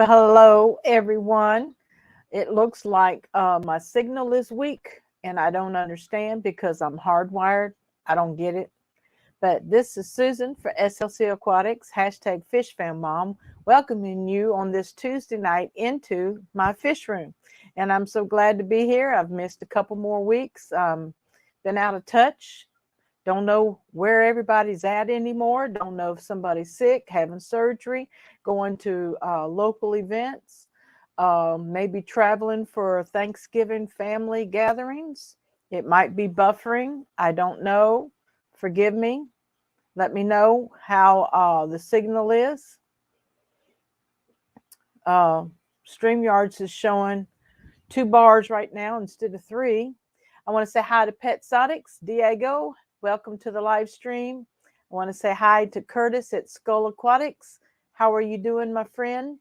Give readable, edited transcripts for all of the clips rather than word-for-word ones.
Well, hello, everyone. It looks like my signal is weak and I don't understand because I'm hardwired. I don't get it. But this is Susan for SLC Aquatics, hashtag Fish Fam Mom, welcoming you on this Tuesday night into my fish room. And I'm so glad to be here. I've missed a couple more weeks, been out of touch. Don't know where everybody's at anymore. Don't know if somebody's sick, having surgery, going to local events, maybe traveling for Thanksgiving family gatherings. It might be buffering. I don't know. Forgive me. Let me know how the signal is. StreamYards is showing 2 bars right now instead of 3. I want to say hi to PMCentral. Diego, welcome to the live stream. I want to say hi to Curtis at Skull Aquatics. How are you doing, my friend?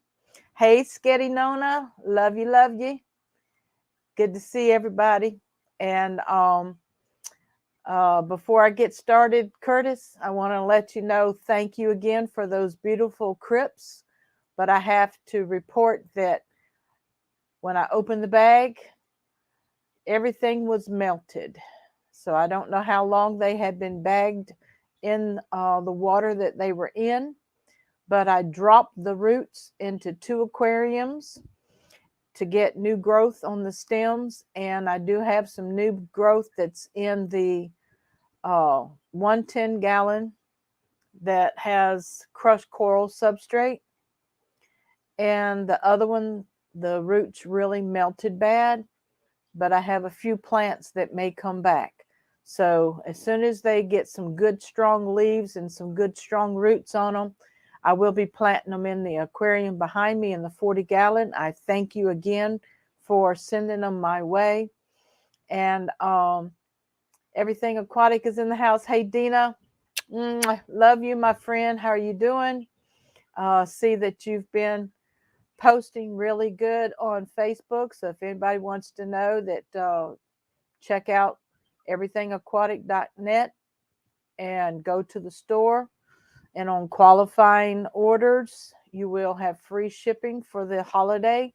Hey, Sketty Nona, love you, love you. Good to see everybody. And before I get started, Curtis, I want to let you know thank you again for those beautiful crypts. But I have to report that when I opened the bag, everything was melted. So I don't know how long they had been bagged in the water that they were in, but I dropped the roots into 2 aquariums to get new growth on the stems. And I do have some new growth that's in the 110 gallon that has crushed coral substrate. And the other one, the roots really melted bad, but I have a few plants that may come back. So as soon as they get some good strong leaves and some good strong roots on them, I will be planting them in the aquarium behind me in the 40 gallon. I thank you again for sending them my way. And everything aquatic is in the house. Hey, Dina, love you, my friend. How are you doing? See that you've been posting really good on Facebook. So if anybody wants to know that, check out everythingaquatic.net and go to the store. And on qualifying orders, you will have free shipping for the holiday.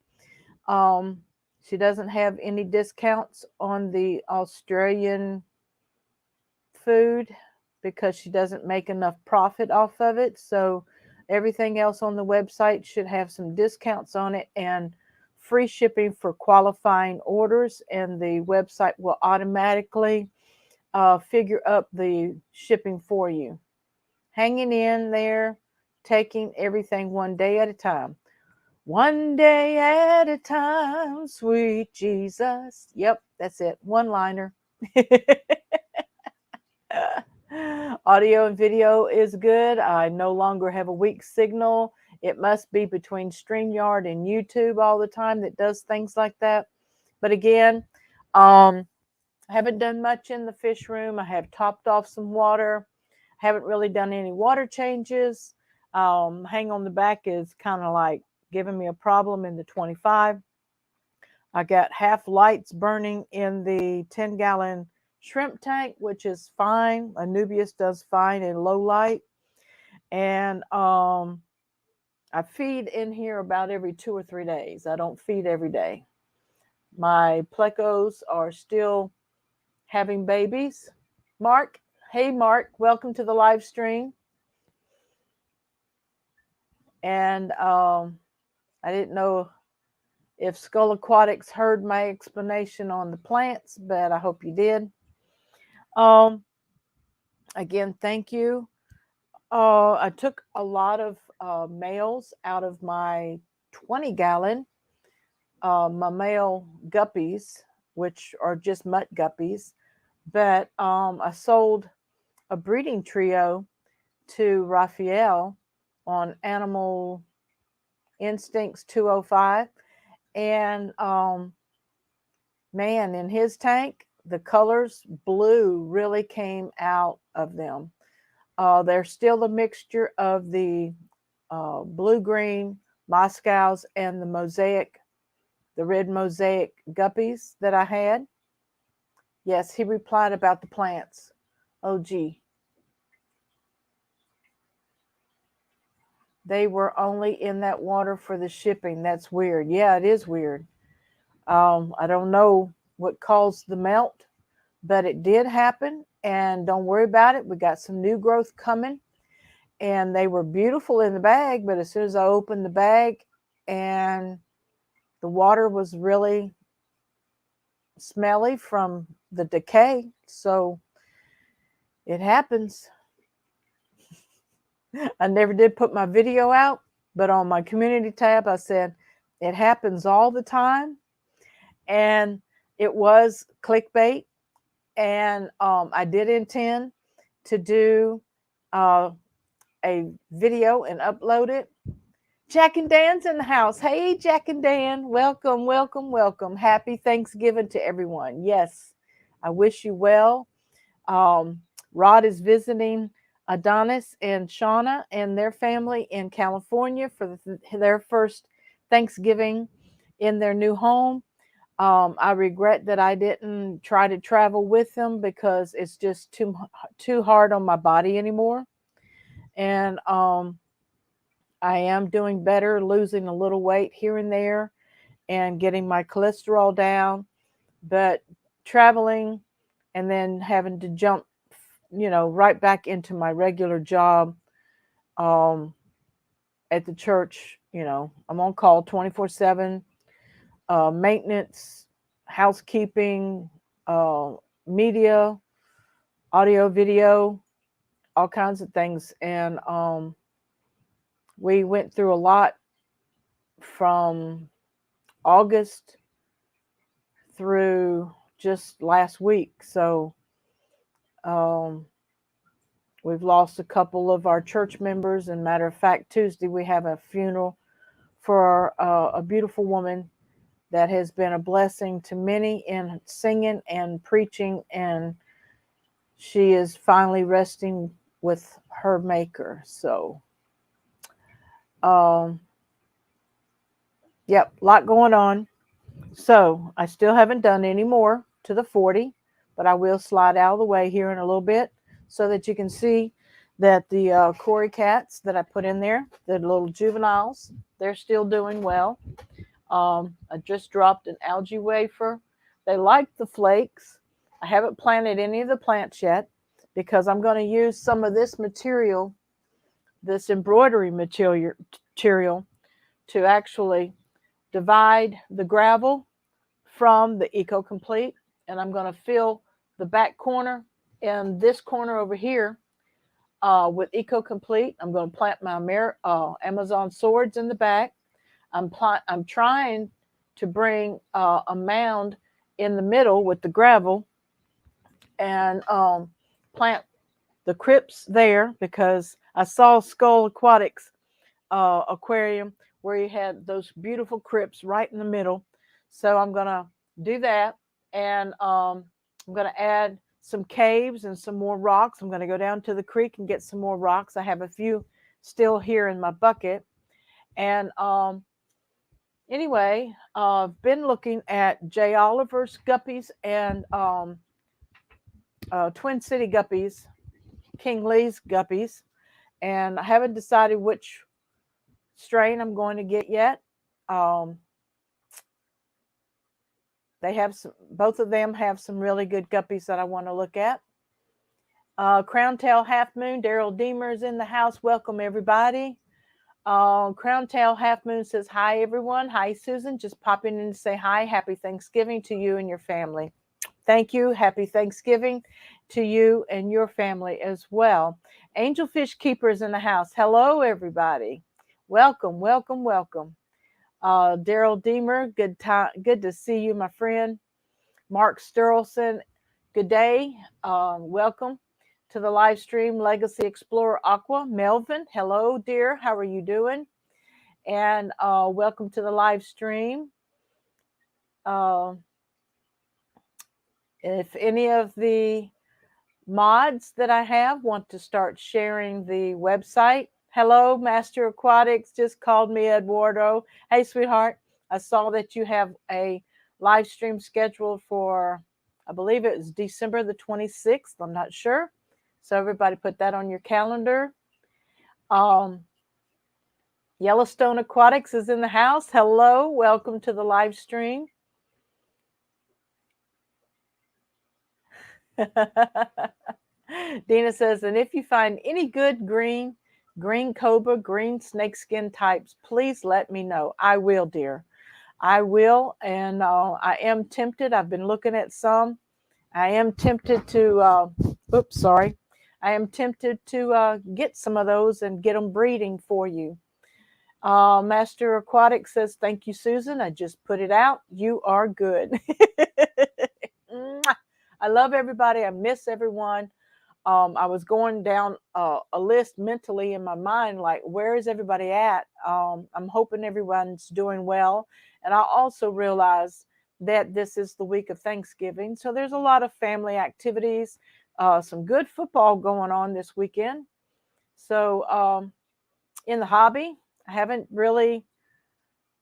She doesn't have any discounts on the Australian food because she doesn't make enough profit off of it. So everything else on the website should have some discounts on it and free shipping for qualifying orders. And the website will automatically figure up the shipping for you. Hanging in there, taking everything one day at a time. One day at a time, sweet Jesus. Yep, that's it. One-liner. Audio and video is good. I no longer have a weak signal. It must be between StreamYard and YouTube all the time that does things like that. But again, I haven't done much in the fish room. I have topped off some water. Haven't really done any water changes. Hang on the back is kind of like giving me a problem in the 25. I got half lights burning in the 10 gallon shrimp tank, which is fine. Anubias does fine in low light. And I feed in here about every 2 or 3 days. I don't feed every day. My plecos are still having babies. Mark, hey Mark, welcome to the live stream. And I didn't know if Skull Aquatics heard my explanation on the plants, but I hope you did. Again, thank you. I took a lot of males out of my 20 gallon, my male guppies, which are just mutt guppies. But I sold a breeding trio to Raphael on Animal Instincts 205. And man, in his tank, the colors blue really came out of them. They're still a mixture of the blue-green Moscows and the mosaic, the red mosaic guppies that I had. Yes, he replied about the plants. Oh, gee. They were only in that water for the shipping. That's weird. Yeah, it is weird. I don't know what caused the melt, but it did happen. And don't worry about it. We got some new growth coming. And they were beautiful in the bag. But as soon as I opened the bag, and the water was really smelly from the decay. So it happens. I never did put my video out, but on my community tab, I said, it happens all the time. And it was clickbait. And I did intend to do a video and upload it. Jack and Dan's in the house. Hey, Jack and Dan, welcome, welcome, welcome. Happy Thanksgiving to everyone. Yes, I wish you well. Rod is visiting Adonis and Shauna and their family in California for their first Thanksgiving in their new home. I regret that I didn't try to travel with them because it's just too hard on my body anymore. And I am doing better, losing a little weight here and there and getting my cholesterol down. But traveling and then having to jump, right back into my regular job at the church. I'm on call 24/7, maintenance, housekeeping, media, audio, video, all kinds of things. And we went through a lot from August through just last week. So we've lost a couple of our church members. And matter of fact, Tuesday we have a funeral for a beautiful woman that has been a blessing to many in singing and preaching. And she is finally resting with her maker. So, yep, a lot going on. So I still haven't done any more to the 40, but I will slide out of the way here in a little bit so that you can see that the Cory cats that I put in there, the little juveniles, they're still doing well. I just dropped an algae wafer. They like the flakes. I haven't planted any of the plants yet because I'm going to use some of this material, this embroidery material, to actually divide the gravel from the Eco Complete. And I'm going to fill the back corner and this corner over here with Eco Complete. I'm going to plant my Amazon swords in the back. I'm trying to bring a mound in the middle with the gravel and plant the crypts there, because I saw Skull Aquatics aquarium where you had those beautiful crypts right in the middle. So I'm going to do that. And I'm going to add some caves and some more rocks. I'm going to go down to the creek and get some more rocks. I have a few still here in my bucket. And anyway, I've been looking at Jay Oliver's guppies and Twin City guppies, King Lee's guppies, and I haven't decided which strain I'm going to get yet. They have both of them have some really good guppies that I want to look at. Crown Tail Half Moon, Daryl Deemer is in the house. Welcome, everybody. Crown Tail Half Moon says, hi, everyone. Hi, Susan. Just popping in to say hi. Happy Thanksgiving to you and your family. Thank you. Happy Thanksgiving to you and your family as well. Angelfish Keeper is in the house. Hello, everybody. Welcome, welcome, welcome. Daryl Deemer, good to see you, my friend. Mark Sterlson, good day. Welcome to the live stream. Legacy Explorer Aqua. Melvin, hello, dear. How are you doing? And welcome to the live stream. If any of the mods that I have want to start sharing the website. Hello, Master Aquatics, just called me Eduardo. Hey, sweetheart, I saw that you have a live stream scheduled for, I believe it was December the 26th. I'm not sure. So everybody put that on your calendar. Yellowstone Aquatics is in the house. Hello, welcome to the live stream. Dina says, and if you find any good green cobra, green snakeskin types, please let me know. I will, dear. I will. And I am tempted. I've been looking at some. I am tempted to, I am tempted to get some of those and get them breeding for you. Master Aquatic says, thank you, Susan. I just put it out. You are good. I love everybody. I miss everyone. I was going down a list mentally in my mind, like, where is everybody at? I'm hoping everyone's doing well. And I also realized that this is the week of Thanksgiving. So there's a lot of family activities, some good football going on this weekend. So in the hobby, I haven't really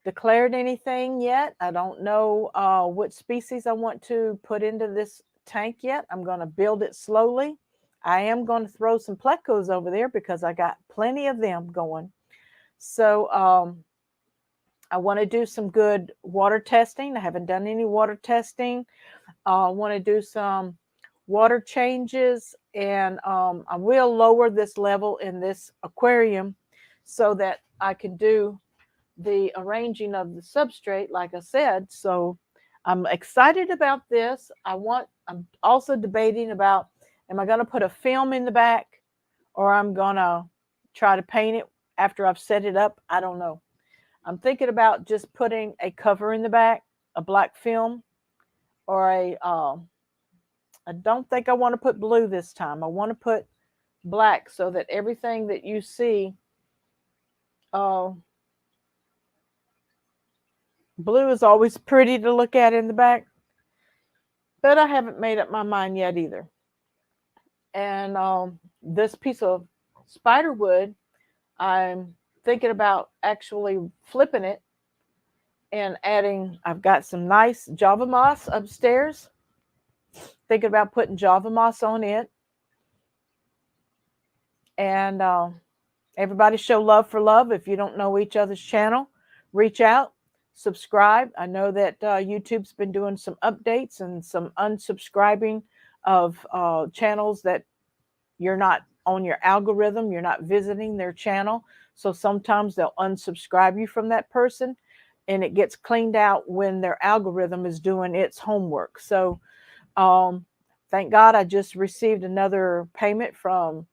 declared anything yet. I don't know what species I want to put into this tank yet. I'm going to build it slowly. I am going to throw some plecos over there because I got plenty of them going. So I want to do some good water testing. I haven't done any water testing. I want to do some water changes, and I will lower this level in this aquarium so that I can do the arranging of the substrate, like I said. So I'm excited about this. I'm also debating about, am I going to put a film in the back, or I'm going to try to paint it after I've set it up? I don't know. I'm thinking about just putting a cover in the back, a black film, or I don't think I want to put blue this time. I want to put black so that everything that you see, blue is always pretty to look at in the back, but I haven't made up my mind yet either. And this piece of spider wood, I'm thinking about actually flipping it and adding, I've got some nice Java moss upstairs. Thinking about putting Java moss on it. And everybody show love for love. If you don't know each other's channel, reach out, subscribe. I know that YouTube's been doing some updates and some unsubscribing of channels that you're not on your algorithm, you're not visiting their channel. So sometimes they'll unsubscribe you from that person, and it gets cleaned out when their algorithm is doing its homework. So thank God I just received another payment from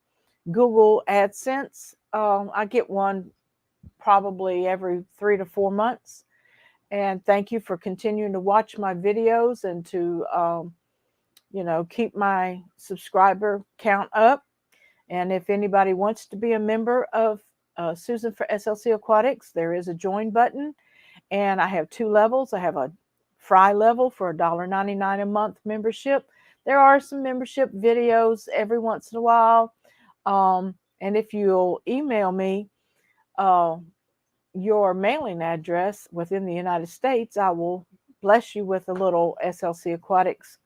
Google AdSense. I get one probably every 3 to 4 months. And thank you for continuing to watch my videos and to, keep my subscriber count up. And if anybody wants to be a member of Susan for SLC Aquatics, there is a join button. And I have 2 levels. I have a fry level for $1.99 a month membership. There are some membership videos every once in a while. And if you'll email me your mailing address within the United States, I will bless you with a little SLC Aquatics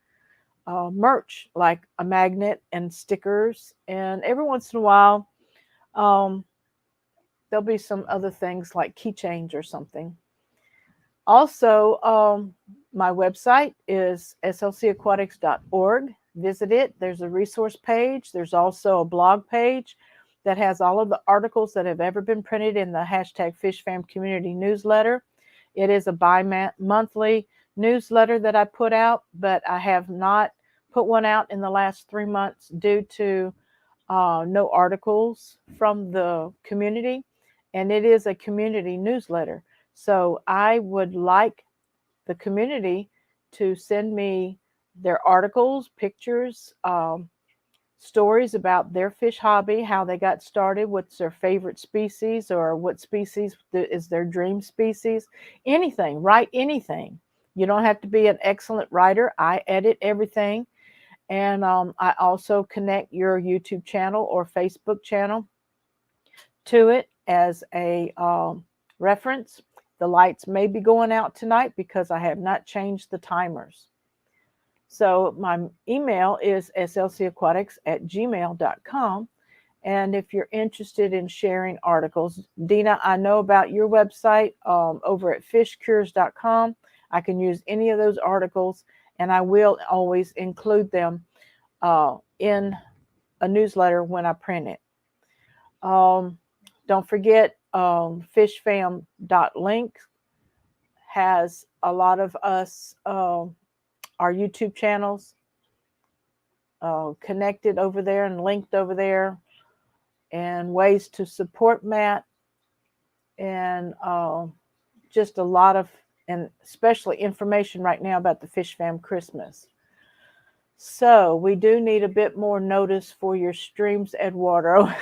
merch, like a magnet and stickers. And every once in a while, there'll be some other things like keychains or something. Also, my website is slc-aquatics.org. Visit it. There's a resource page. There's also a blog page that has all of the articles that have ever been printed in the #FishFam community newsletter. It is a bi-monthly newsletter that I put out, but I have not put one out in the last 3 months due to no articles from the community, and it is a community newsletter. So I would like the community to send me their articles, pictures, stories about their fish hobby, how they got started, what's their favorite species, or what species is their dream species. Anything, write anything. You don't have to be an excellent writer. I edit everything. And I also connect your YouTube channel or Facebook channel to it as a reference. The lights may be going out tonight because I have not changed the timers. So my email is slcaquatics@gmail.com. And if you're interested in sharing articles, Dina, I know about your website over at fishcures.com. I can use any of those articles, and I will always include them in a newsletter when I print it. Don't forget, fishfam.link has a lot of us, our YouTube channels connected over there and linked over there, and ways to support Matt, and just a lot of, and especially information right now about the Fish Fam Christmas. So we do need a bit more notice for your streams, Eduardo.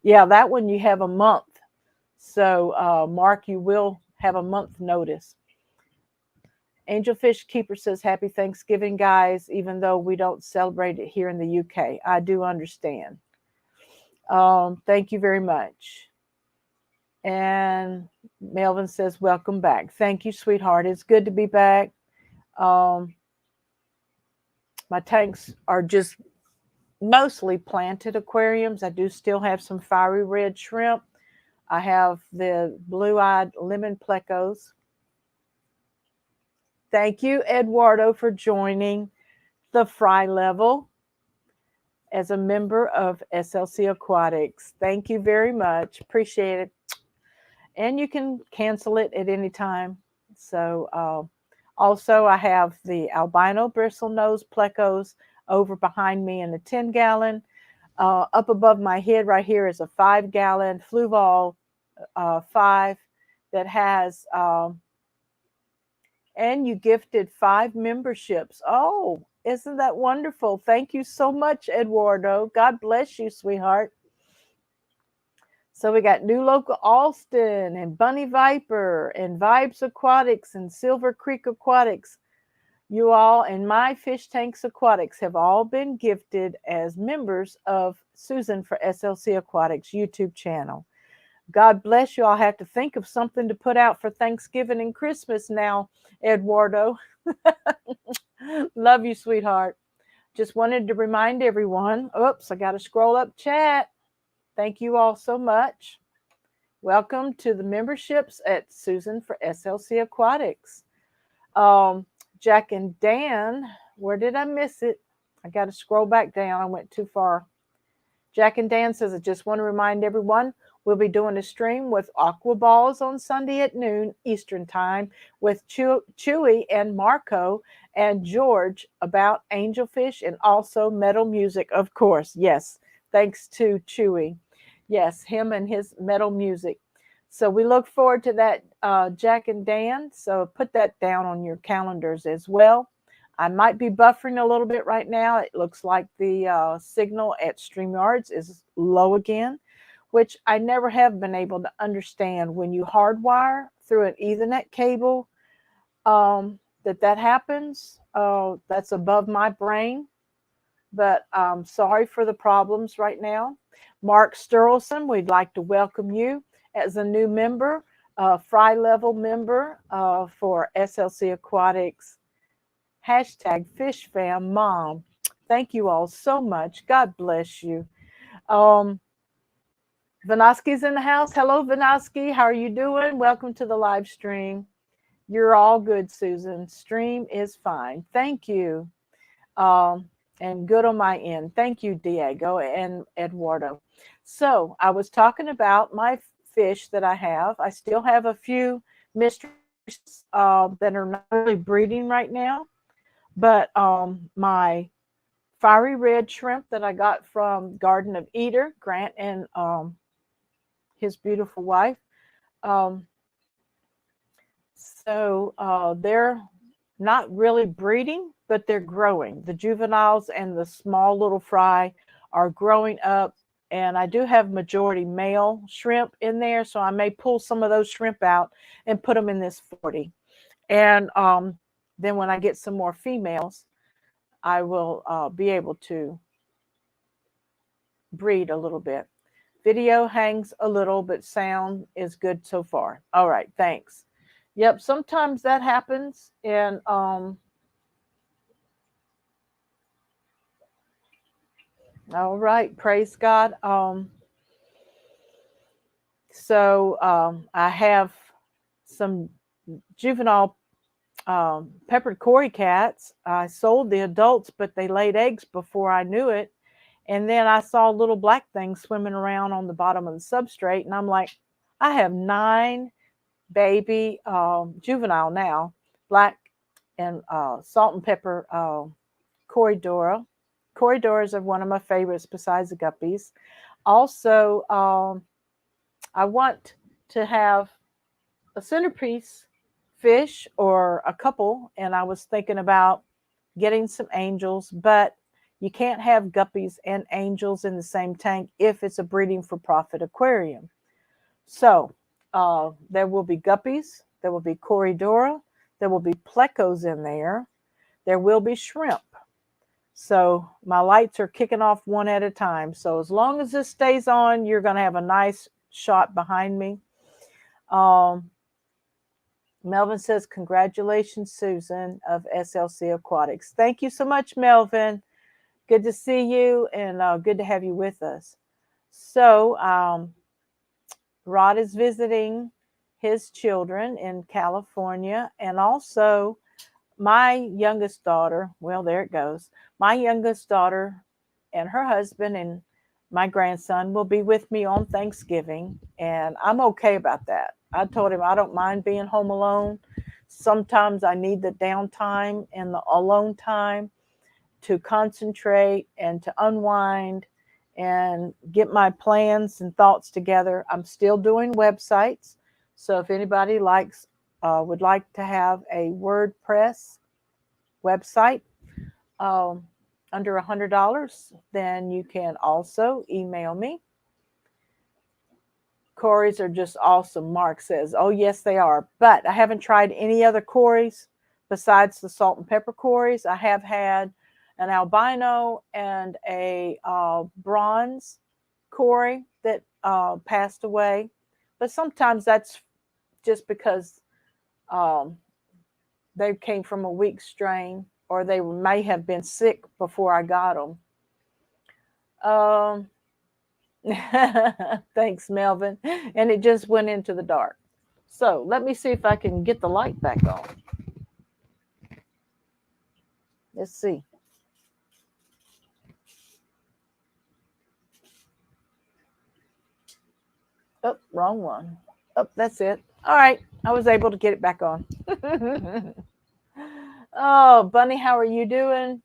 Yeah, that one you have a month. So Mark, you will have a month notice. Angelfish Keeper says, Happy Thanksgiving, guys, even though we don't celebrate it here in the UK. I do understand. Thank you very much. And Melvin says, welcome back. Thank you, sweetheart. It's good to be back. My tanks are just mostly planted aquariums. I do still have some fiery red shrimp. I have the blue-eyed lemon plecos. Thank you, Eduardo, for joining the fry level as a member of SLC Aquatics. Thank you very much. Appreciate it. And you can cancel it at any time. So also I have the albino bristlenose plecos over behind me in a 10-gallon. Up above my head right here is a 5-gallon Fluval 5 that has, and you gifted 5 memberships. Oh, isn't that wonderful? Thank you so much, Eduardo. God bless you, sweetheart. So we got New Local Alston and Bunny Viper and Vibes Aquatics and Silver Creek Aquatics. You all and My Fish Tanks Aquatics have all been gifted as members of Susan for SLC Aquatics YouTube channel. God bless you. I'll have to think of something to put out for Thanksgiving and Christmas now, Eduardo. Love you, sweetheart. Just wanted to remind everyone. Oops, I got to scroll up chat. Thank you all so much. Welcome to the memberships at Susan for SLC Aquatics. Jack and Dan, where did I miss it? I got to scroll back down. I went too far. Jack and Dan says, I just want to remind everyone, we'll be doing a stream with Aqua Balls on Sunday at noon Eastern Time with Chewy and Marco and George about angelfish and also metal music, of course. Yes, thanks to Chewy. Yes, him and his metal music. So we look forward to that, Jack and Dan. So put that down on your calendars as well. I might be buffering a little bit right now. It looks like the signal at StreamYards is low again, which I never have been able to understand when you hardwire through an Ethernet cable, that happens. That's above my brain. But I'm sorry for the problems right now. Mark Sturleson, we'd like to welcome you as a new member, fry level member for SLC Aquatics. Hashtag FishFamMom. Thank you all so much. God bless you. Vanoski's in the house. Hello, Vanoski. How are you doing? Welcome to the live stream. You're all good, Susan. Stream is fine. Thank you. And good on my end. Thank you, Diego and Eduardo. So I was talking about my fish that I have. I still have a few mysteries that are not really breeding right now. But my fiery red shrimp that I got from Garden of Eder, Grant and his beautiful wife. So they're not really breeding, but they're growing. The juveniles and the small little fry are growing up. And I do have majority male shrimp in there. So I may pull some of those shrimp out and put them in this 40. And then when I get some more females, I will be able to breed a little bit. Video hangs a little, but sound is good so far. All right, thanks. Yep, sometimes that happens. And All right, praise God. I have some juvenile peppered Cory cats. I sold the adults, but they laid eggs before I knew it. And then I saw little black things swimming around on the bottom of the substrate, and I'm like, I have 9 baby juvenile now, black and salt and pepper Corridora. Corridoras are one of my favorites besides the guppies. Also, I want to have a centerpiece fish or a couple, and I was thinking about getting some angels, but you can't have guppies and angels in the same tank if it's a breeding for profit aquarium. So there will be guppies, there will be Corridora, there will be plecos in there, there will be shrimp. So my lights are kicking off one at a time. So as long as this stays on, you're going to have a nice shot behind me. Melvin says, congratulations, Susan of SLC Aquatics. Thank you so much, Melvin. Good to see you and good to have you with us. So Rod is visiting his children in California, and also my youngest daughter, well, there it goes. My youngest daughter and her husband and my grandson will be with me on Thanksgiving, and I'm okay about that. I told him I don't mind being home alone. Sometimes I need the downtime and the alone time to concentrate and to unwind and get my plans and thoughts together. I'm still doing websites. So if anybody would like to have a WordPress website under $100, then you can also email me. Corys are just awesome, Mark says. Oh, yes, they are. But I haven't tried any other Corys besides the salt and pepper Corys. I have had an albino and a bronze Cory that passed away. But sometimes that's just because they came from a weak strain, or they may have been sick before I got them. Thanks, Melvin. And it just went into the dark. So let me see if I can get the light back on. Let's see. Oh, wrong one. Oh, that's it. All right. I was able to get it back on. Oh, Bunny, how are you doing?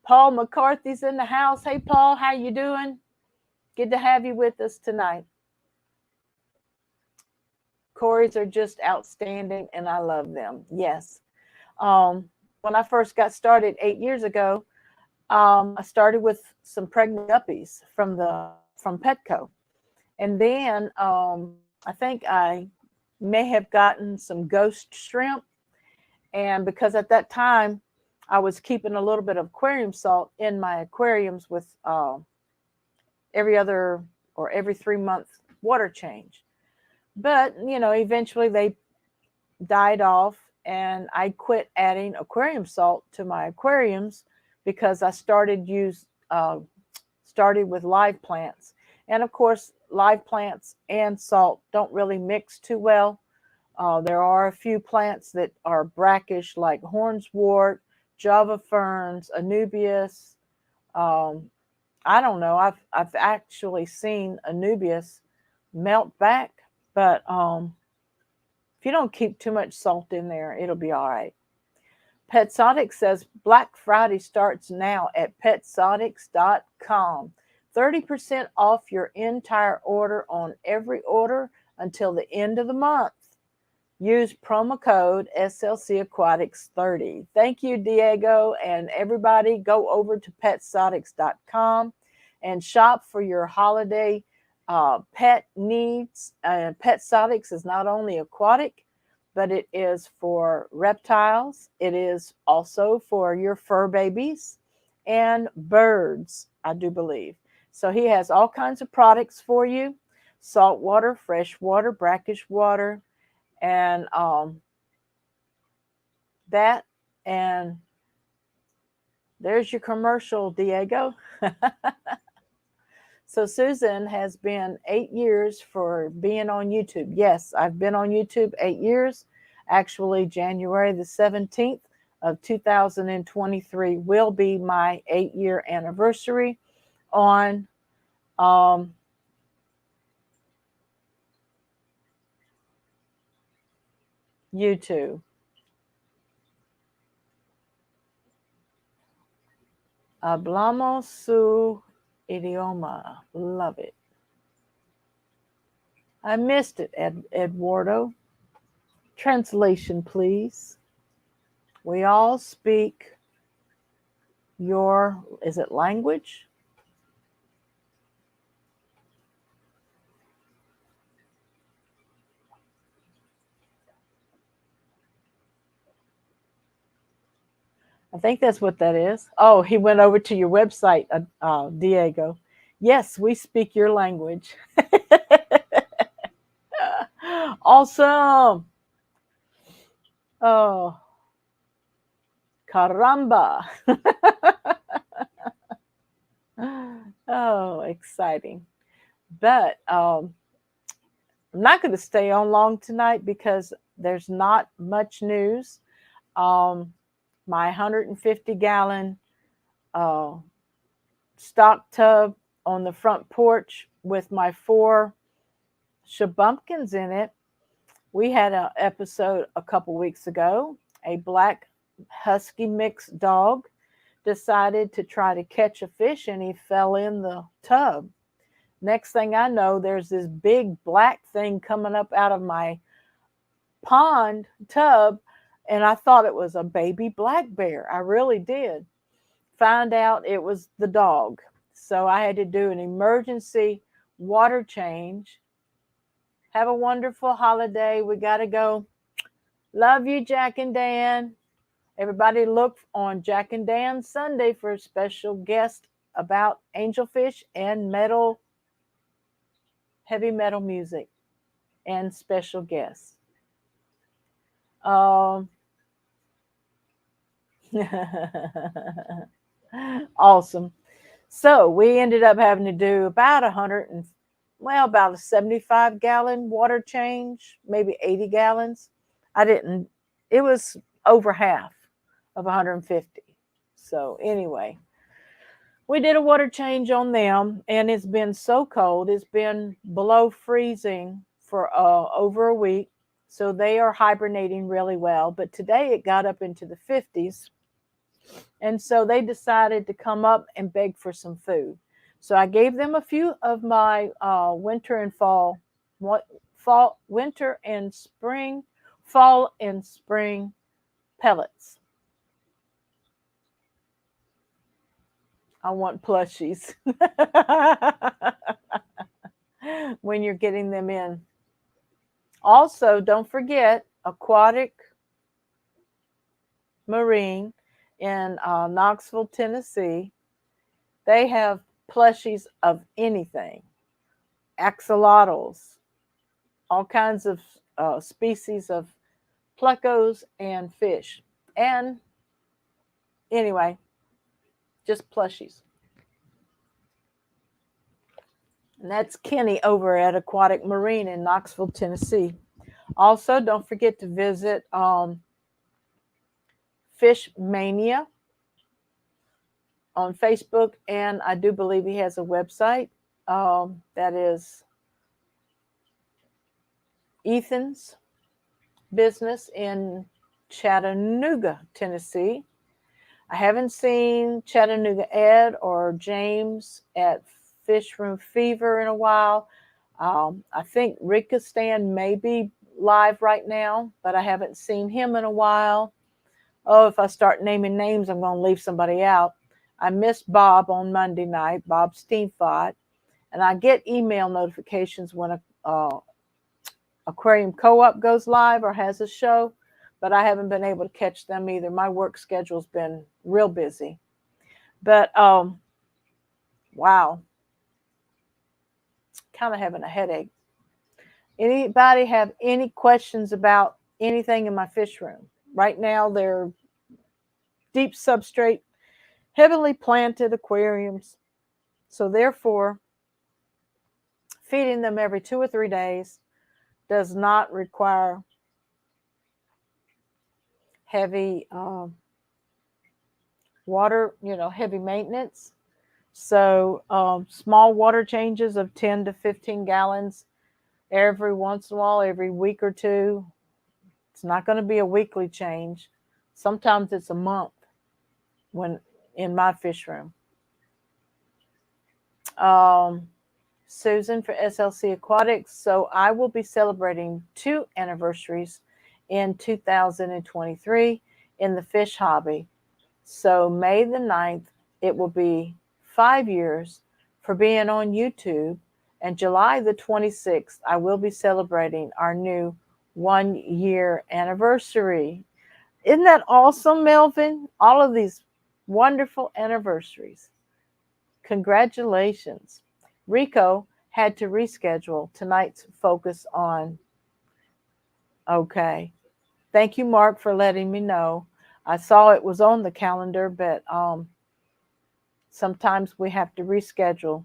Paul McCarthy's in the house. Hey, Paul, how you doing? Good to have you with us tonight. Corys are just outstanding, and I love them. Yes. When I first got started 8 years ago, I started with some pregnant guppies from Petco, and then I think I may have gotten some ghost shrimp, and because at that time I was keeping a little bit of aquarium salt in my aquariums with every other or every 3 month water change. But eventually they died off, and I quit adding aquarium salt to my aquariums because I started with live plants, and of course live plants and salt don't really mix too well. There are a few plants that are brackish, like hornswort, Java ferns, Anubias. I don't know. I've actually seen Anubias melt back, but if you don't keep too much salt in there, it'll be all right. PetSonic says Black Friday starts now at PetSonics.com. 30% off your entire order on every order until the end of the month. Use promo code slc-aquatics-30. Thank you, Diego, and everybody. Go over to PetSonics.com and shop for your holiday pet needs. PetSonics is not only aquatic, but it is for reptiles. It is also for your fur babies and birds, I do believe. So he has all kinds of products for you: salt water, fresh water, brackish water, and that, and There's your commercial, Diego. So Susan has been 8 years for being on YouTube. Yes, I've been on YouTube 8 years. Actually, January the 17th of 2023 will be my 8-year anniversary on um, YouTube. Hablamos su idioma. Love it. I missed it, Eduardo. Translation, please. We all speak your, is it language? I think that's what that is. Oh, he went over to your website, Diego. Yes, we speak your language. Awesome. Oh, caramba. Oh, exciting. But I'm not going to stay on long tonight because there's not much news. Um, my 150-gallon uh, stock tub on the front porch with my 4 shabumpkins in it. We had an episode a couple weeks ago. A black husky mixed dog decided to try to catch a fish and he fell in the tub. Next thing I know, there's this big black thing coming up out of my pond tub, and I thought it was a baby black bear. I really did. Find out it was the dog. So I had to do an emergency water change. Have a wonderful holiday. We got to go. Love you, Jack and Dan. Everybody look on Jack and Dan Sunday for a special guest about angelfish and metal, heavy metal music and special guests. Um, awesome. So we ended up having to do about 100 and about a 75-gallon water change, maybe 80 gallons. I didn't. It was over half of 150. So anyway, we did a water change on them, and it's been so cold. It's been below freezing for over a week. So they are hibernating really well. But today it got up into the 50s. And so they decided to come up and beg for some food. So I gave them a few of my winter and spring, fall and spring pellets. I want plushies when you're getting them in. Also, don't forget Aquatic Marine in Knoxville, Tennessee. They have plushies of anything, axolotls, all kinds of species of plecos and fish. And anyway, just plushies. And that's Kenny over at Aquatic Marine in Knoxville, Tennessee. Also, don't forget to visit Fish Mania on Facebook, and I do believe he has a website that is Ethan's business in Chattanooga, Tennessee. I haven't seen Chattanooga Ed or James at Fishroom Fever in a while. I think Rika Stan may be live right now, but I haven't seen him in a while. Oh, if I start naming names, I'm going to leave somebody out. I missed Bob on Monday night, Bob Steenfott, and I get email notifications when a Aquarium Co-op goes live or has a show, but I haven't been able to catch them either. My work schedule's been real busy. But wow, kind of having a headache. Anybody have any questions about anything in my fish room? Right now, they're deep substrate heavily planted aquariums. So therefore, feeding them every 2 or 3 days does not require heavy water, heavy maintenance. So small water changes of 10 to 15 gallons every once in a while, every week or two. It's not going to be a weekly change. Sometimes it's a month when in my fish room. Susan for SLC Aquatics. So I will be celebrating 2 anniversaries in 2023 in the fish hobby. So May the 9th, it will be 5 years for being on YouTube. And July the 26th, I will be celebrating our new 1-year anniversary. Isn't that awesome, Melvin? All of these wonderful anniversaries. Congratulations. Rico had to reschedule tonight's focus on. Okay. Thank you, Mark, for letting me know. I saw it was on the calendar, but sometimes we have to reschedule.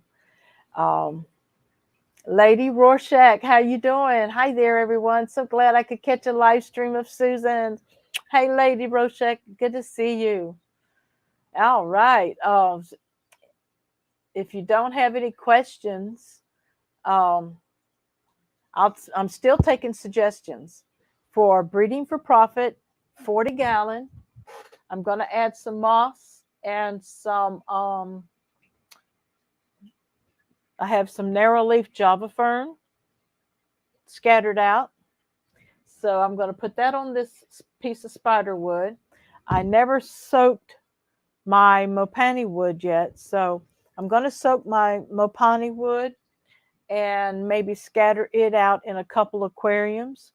Lady Rorschach, how you doing? Hi there, everyone. So glad I could catch a live stream of Susan. Hey, Lady Rorschach, good to see you. All right. If you don't have any questions, I'm still taking suggestions for breeding for profit, 40 gallon. I'm going to add some moss and some, I have some narrow leaf Java fern scattered out. So I'm going to put that on this piece of spider wood. I never soaked my Mopani wood yet. So I'm going to soak my Mopani wood and maybe scatter it out in a couple aquariums.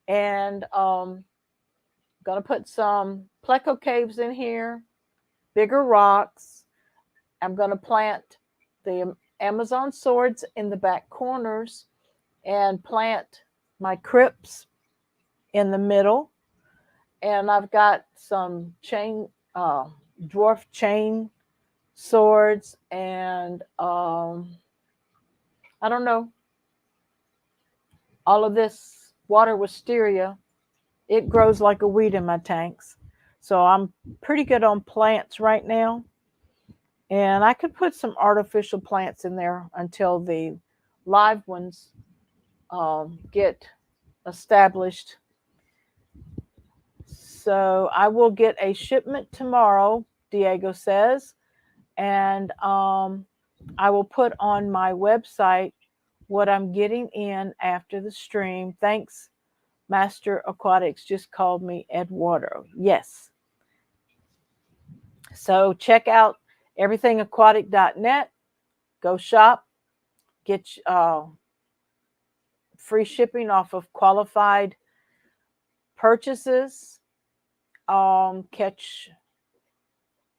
And going to put some pleco caves in here, bigger rocks. I'm going to plant the Amazon swords in the back corners and plant my crypts in the middle. And I've got some dwarf chain swords and I don't know, all of this water wisteria. It grows like a weed in my tanks. So I'm pretty good on plants right now. And I could put some artificial plants in there until the live ones get established. So I will get a shipment tomorrow, Diego says. And I will put on my website what I'm getting in after the stream. Thanks, Master Aquatics just called me Eduardo. Yes. So check out everythingaquatic.net. Go shop. Get free shipping off of qualified purchases. Catch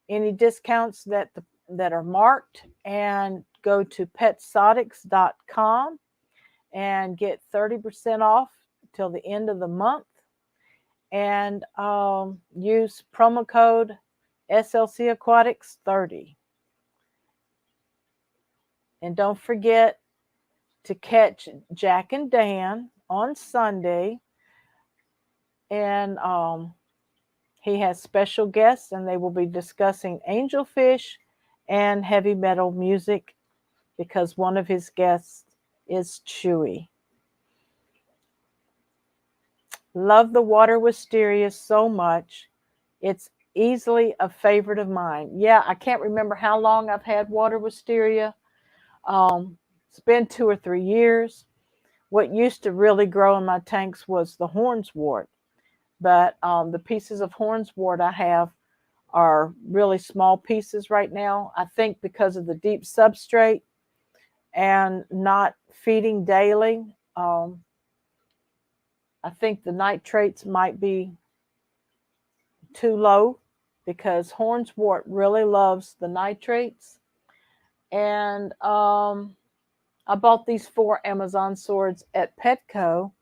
any discounts that are marked, and go to PMCentral.com and get 30% off till the end of the month. And use promo code slc-aquatics-30. And don't forget to catch Jack and Dan on Sunday. And he has special guests, and they will be discussing angelfish and heavy metal music because one of his guests is Chewy. Love the water wisteria so much. It's easily a favorite of mine. Yeah, I can't remember how long I've had water wisteria. It's been 2 or 3 years. What used to really grow in my tanks was the hornswort. But the pieces of hornswort I have are really small pieces right now. I think because of the deep substrate and not feeding daily. I think the nitrates might be too low because hornswort really loves the nitrates. And I bought these 4 Amazon swords at Petco.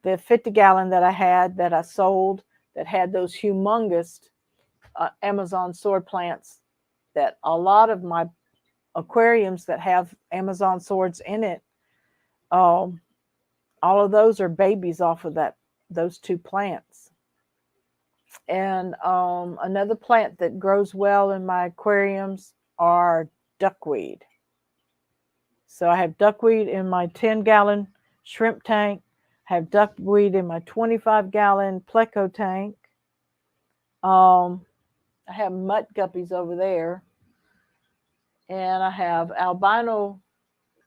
The 50 gallon that I had that I sold that had those humongous Amazon sword plants that a lot of my aquariums that have Amazon swords in it, all of those are babies off of those two plants. And another plant that grows well in my aquariums are duckweed. So I have duckweed in my 10-gallon shrimp tank. I have duckweed in my 25-gallon pleco tank. I have mutt guppies over there. And I have albino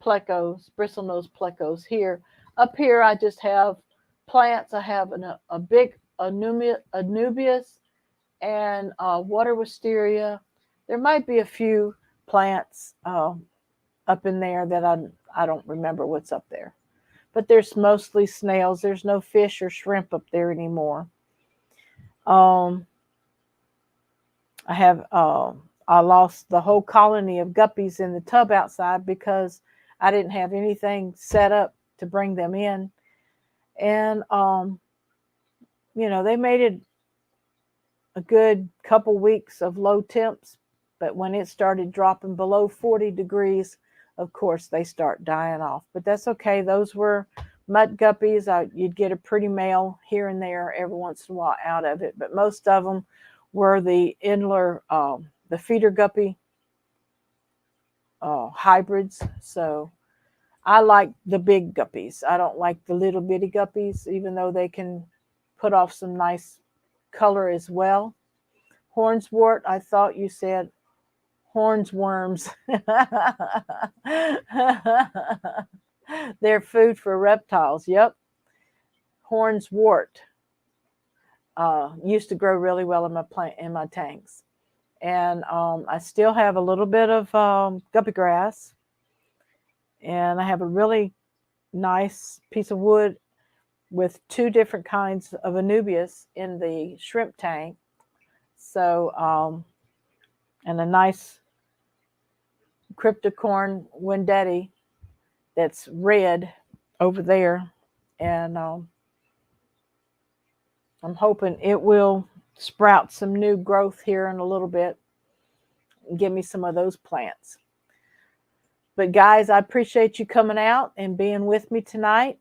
plecos, bristlenose plecos here. Up here, I just have plants. I have a big Anubias and water wisteria. There might be a few plants up in there that I don't remember what's up there. But there's mostly snails. There's no fish or shrimp up there anymore. I lost the whole colony of guppies in the tub outside because I didn't have anything set up to bring them in. And, they made it a good couple weeks of low temps. But when it started dropping below 40 degrees, of course, they start dying off. But that's okay. Those were mutt guppies. You'd get a pretty male here and there every once in a while out of it. But most of them were the Endler, the feeder guppy hybrids. So I like the big guppies. I don't like the little bitty guppies, even though they can put off some nice color as well. Hornswort, I thought you said hornsworms. They're food for reptiles. Yep. Hornswort used to grow really well in my tanks. And I still have a little bit of guppy grass. And I have a really nice piece of wood with two different kinds of Anubias in the shrimp tank. So, and a nice cryptocorn Wendetti that's red over there. And I'm hoping it will sprout some new growth here in a little bit and give me some of those plants. But guys, I appreciate you coming out and being with me tonight.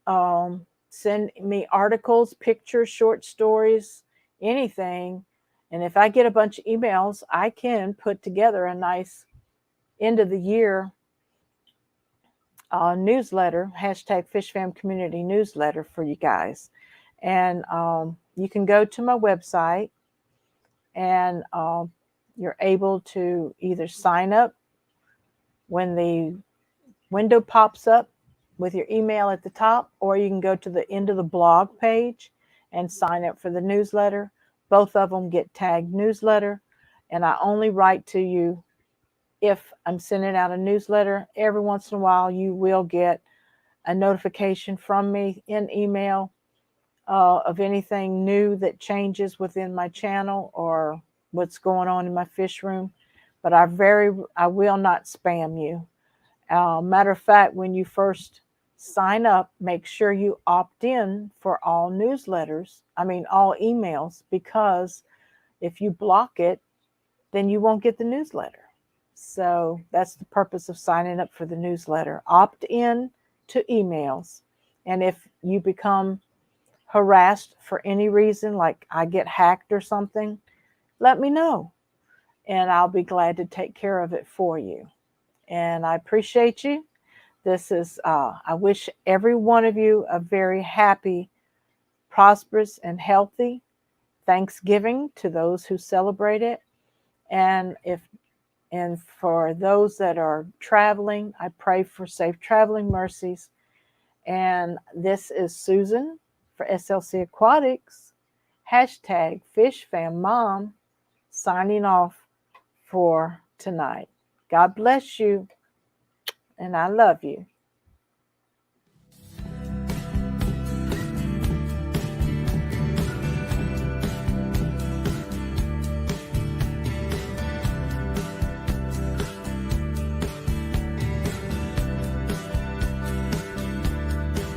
Send me articles, pictures, short stories, anything. And if I get a bunch of emails, I can put together a nice end of the year newsletter, #FishFam Community Newsletter for you guys. And you can go to my website and you're able to either sign up when the window pops up with your email at the top, or you can go to the end of the blog page and sign up for the newsletter. Both of them get tagged newsletter, and I only write to you if I'm sending out a newsletter. Every once in a while, you will get a notification from me in email of anything new that changes within my channel or what's going on in my fish room. But I will not spam you. Matter of fact, when you first sign up, make sure you opt in for all newsletters. All emails, because if you block it, then you won't get the newsletter. So that's the purpose of signing up for the newsletter. Opt in to emails. And if you become harassed for any reason, like I get hacked or something, let me know. And I'll be glad to take care of it for you. And I appreciate you. This is, I wish every one of you a very happy, prosperous, and healthy Thanksgiving to those who celebrate it. And for those that are traveling, I pray for safe traveling mercies. And this is Susan for SLC Aquatics, #FishFamMom, signing off for tonight. God bless you, and I love you.